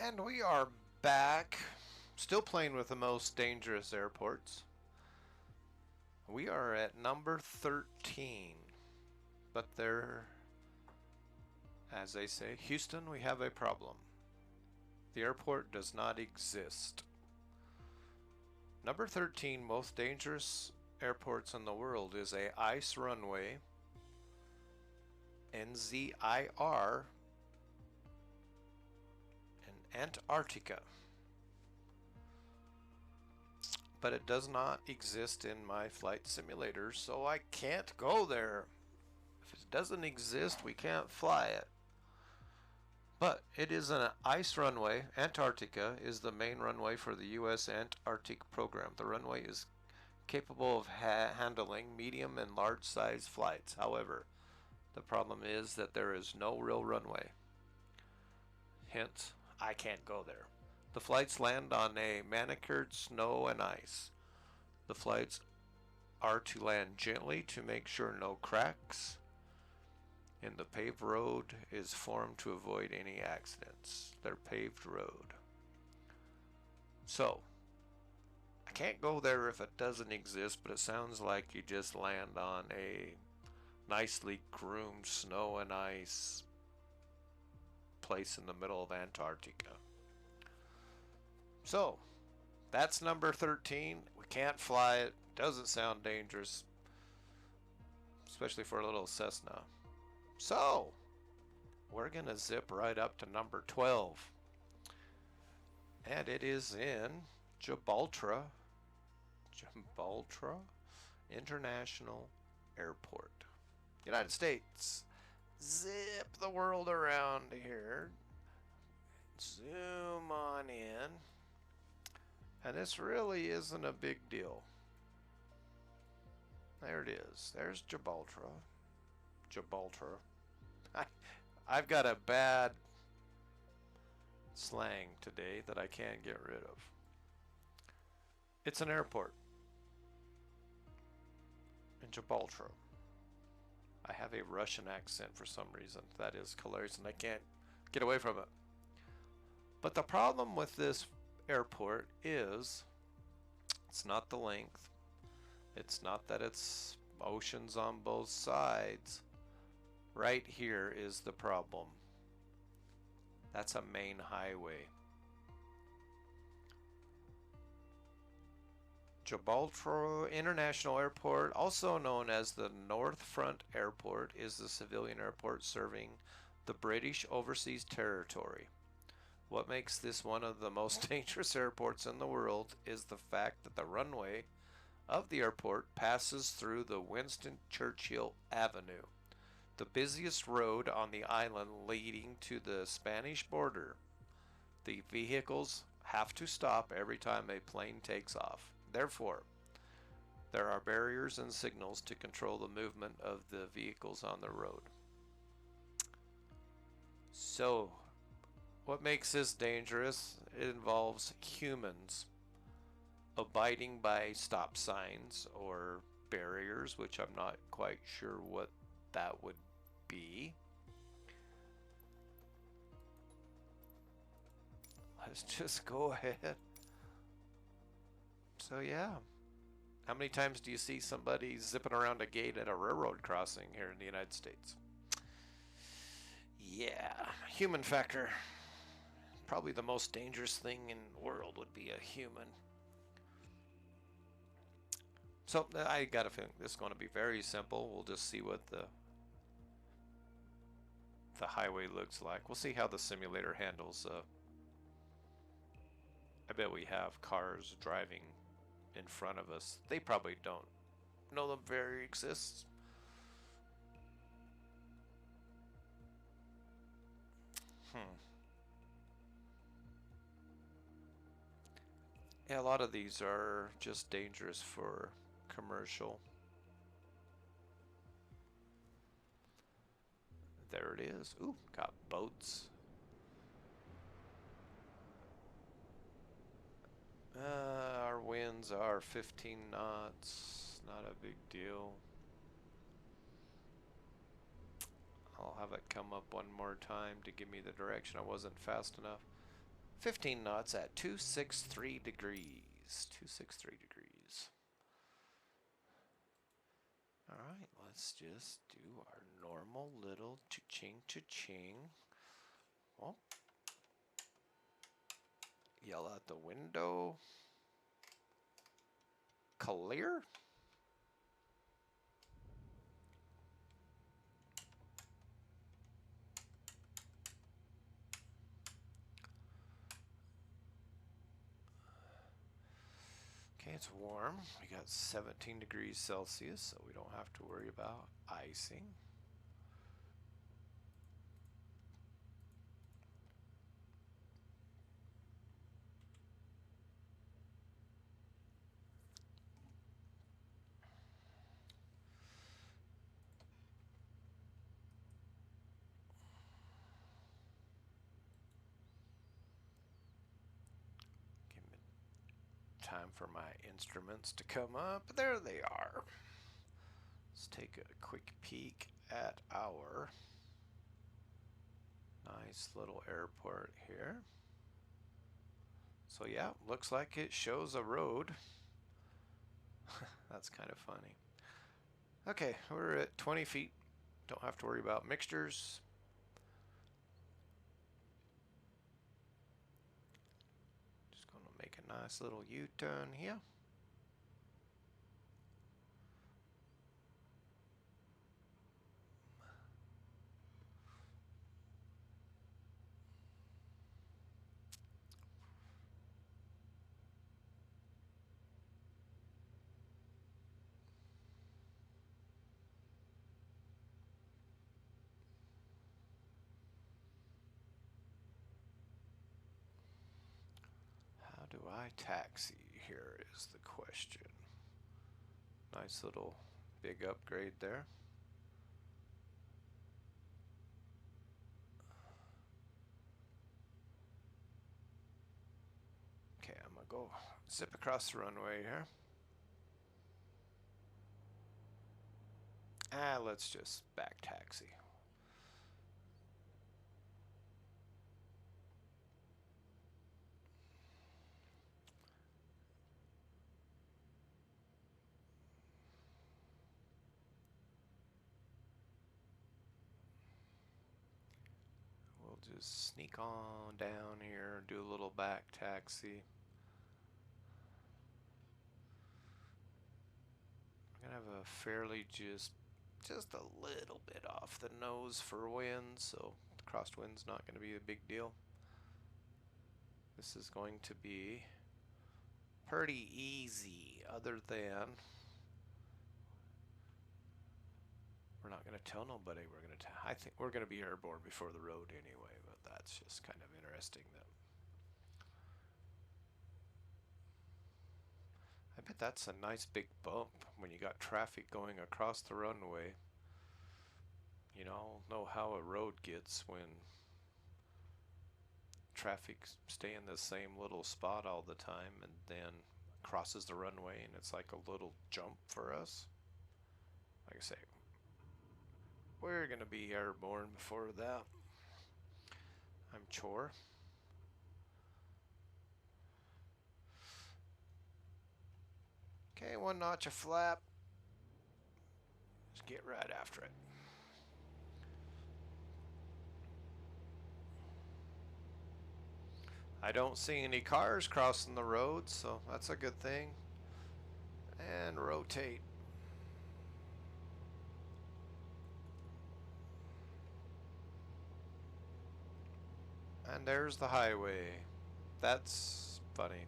And we are back, still playing with the most dangerous airports. We are at number 13, but there, as they say, Houston, we have a problem. The airport does not exist. Number 13 most dangerous airports in the world is a ice runway, NZIR, in Antarctica. But it does not exist in my flight simulator, so I can't go there. If it doesn't exist, we can't fly it. But it is an ice runway. Antarctica is the main runway for the U.S. Antarctic program. The runway is capable of handling medium and large size flights. However, the problem is that there is no real runway. Hence, I can't go there. The flights land on a manicured snow and ice. The flights are to land gently to make sure no cracks in the paved road is formed to avoid any accidents. They're paved road. So, I can't go there if it doesn't exist, but it sounds like you just land on a nicely groomed snow and ice place in the middle of Antarctica. So, that's number 13. We can't fly it. Doesn't sound dangerous, especially for a little Cessna. So, we're going to zip right up to number 12. And it is in Gibraltar International Airport, United States. Zip the world around here. Zoom on in. And this really isn't a big deal. There it is. There's Gibraltar. I've got a bad slang today that I can't get rid of. It's an airport in Gibraltar. I have a Russian accent for some reason. That is hilarious, and I can't get away from it. But the problem with this airport is it's not the length. It's not that it's oceans on both sides. Right here is the problem. That's a main highway. Gibraltar International Airport, also known as the North Front Airport, is the civilian airport serving the British Overseas Territory. What makes this one of the most dangerous airports in the world is the fact that the runway of the airport passes through the Winston Churchill Avenue, the busiest road on the island leading to the Spanish border. The vehicles have to stop every time a plane takes off. Therefore, there are barriers and signals to control the movement of the vehicles on the road. So, what makes this dangerous? It involves humans abiding by stop signs or barriers, which I'm not quite sure what that would be. Let's just go ahead. So yeah, how many times do you see somebody zipping around a gate at a railroad crossing here in the United States? Yeah, human factor. Probably the most dangerous thing in the world would be a human. So I got a feeling this is going to be very simple. We'll just see what the highway looks like. We'll see how the simulator handles. I bet we have cars driving in front of us. They probably don't know the barrier exists. Yeah, a lot of these are just dangerous for commercial. There it is. Ooh, got boats. Our winds are 15 knots. Not a big deal. I'll have it come up one more time to give me the direction. I wasn't fast enough. 15 knots at 263 degrees. 263 degrees. Alright, let's just do our normal little cha-ching cha-ching. Oh. Yell out the window. Clear. Okay, it's warm. We got 17 degrees Celsius, so we don't have to worry about icing. Give me time for my instruments to come up. There they are. Let's take a quick peek at our nice little airport here. So yeah, looks like it shows a road. That's kind of funny. Okay, we're at 20 feet. Don't have to worry about mixtures. Just gonna make a nice little U-turn here. How do I taxi here is the question. Nice little big upgrade there. Okay, I'm gonna go zip across the runway here. Let's just back taxi. We'll just sneak on down here, do a little back taxi. I'm gonna have a fairly just a little bit off the nose for wind, so the crosswind's not going to be a big deal. This is going to be pretty easy, other than we're not going to tell nobody we're going to. I think we're going to be airborne before the road anyway, but that's just kind of interesting. That I bet that's a nice big bump when you got traffic going across the runway. You know how a road gets when traffic stay in the same little spot all the time and then crosses the runway, and it's like a little jump for us. Like I say, we're gonna be airborne before that, I'm sure. Okay, one notch of flap. Just get right after it. I don't see any cars crossing the road, so that's a good thing. And rotate. And there's the highway. That's funny.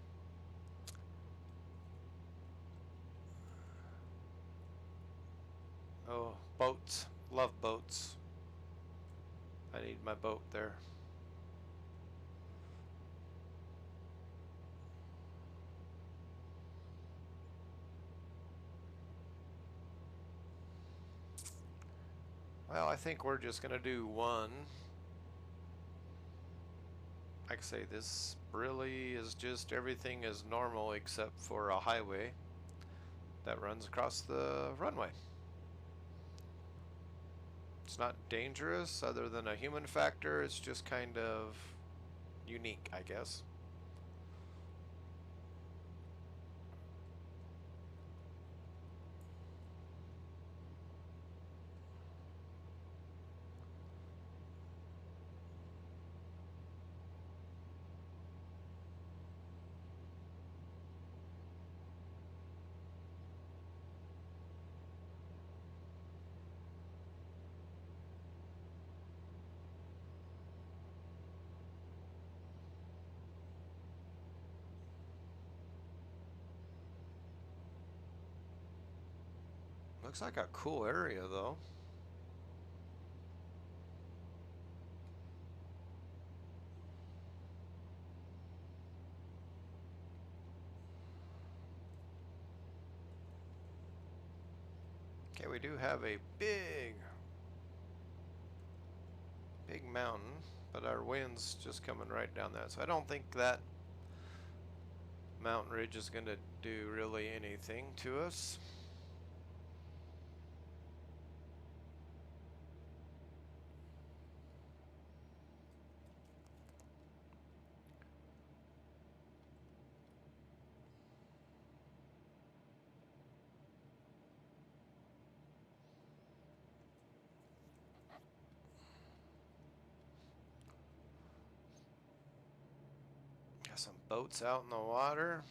Oh, boats. Love boats. I need my boat there. Well, I think we're just going to do one. Like I say, this really is just everything is normal except for a highway that runs across the runway. It's not dangerous other than a human factor. It's just kind of unique, I guess. Looks like a cool area, though. Okay, we do have a big mountain, but our wind's just coming right down that. So I don't think that mountain ridge is going to do really anything to us. Got some boats out in the water.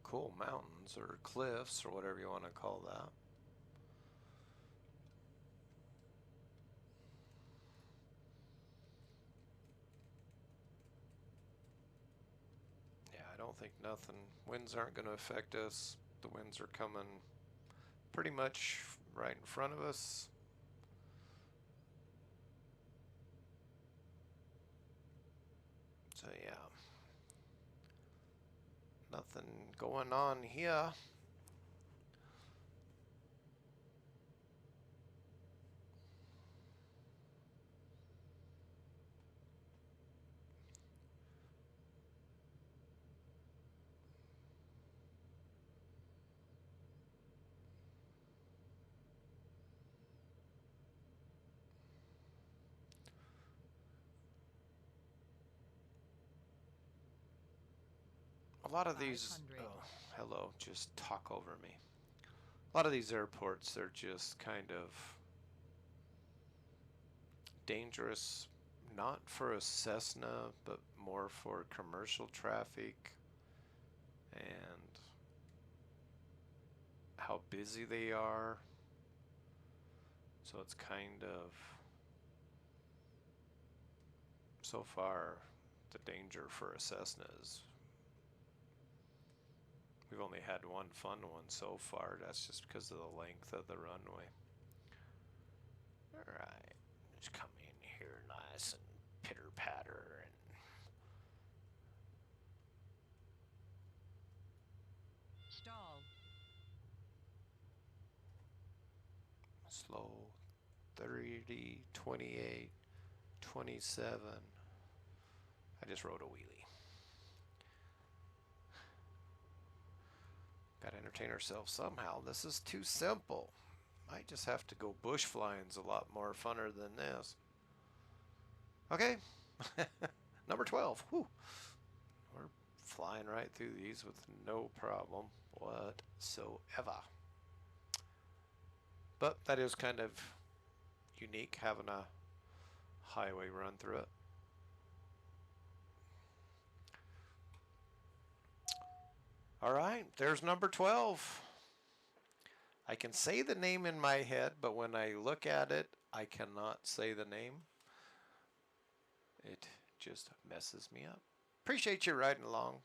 Cool mountains or cliffs or whatever you want to call that. Yeah, I don't think nothing. Winds aren't going to affect us. The winds are coming pretty much right in front of us. So yeah, nothing going on here. A lot of these, oh, hello, just talk over me. A lot of these airports, they're just kind of dangerous, not for a Cessna, but more for commercial traffic and how busy they are. So it's kind of, so far, the danger for a Cessna is we've only had one fun one so far. That's just because of the length of the runway. Alright, just come in here nice and pitter patter and stall. slow. 30, 28, 27. I just rode a wheelie. Gotta entertain ourselves somehow. This is too simple. Might just have to go bush flying's a lot more funner than this. Okay. Number 12. Whew. We're flying right through these with no problem whatsoever. But that is kind of unique, having a highway run through it. All right, there's number 12. I can say the name in my head, but when I look at it, I cannot say the name. It just messes me up. Appreciate you riding along.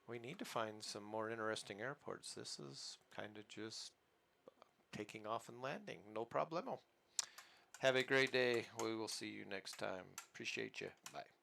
We need to find some more interesting airports. This is kind of just taking off and landing. No problemo. Have a great day. We will see you next time. Appreciate you. Bye.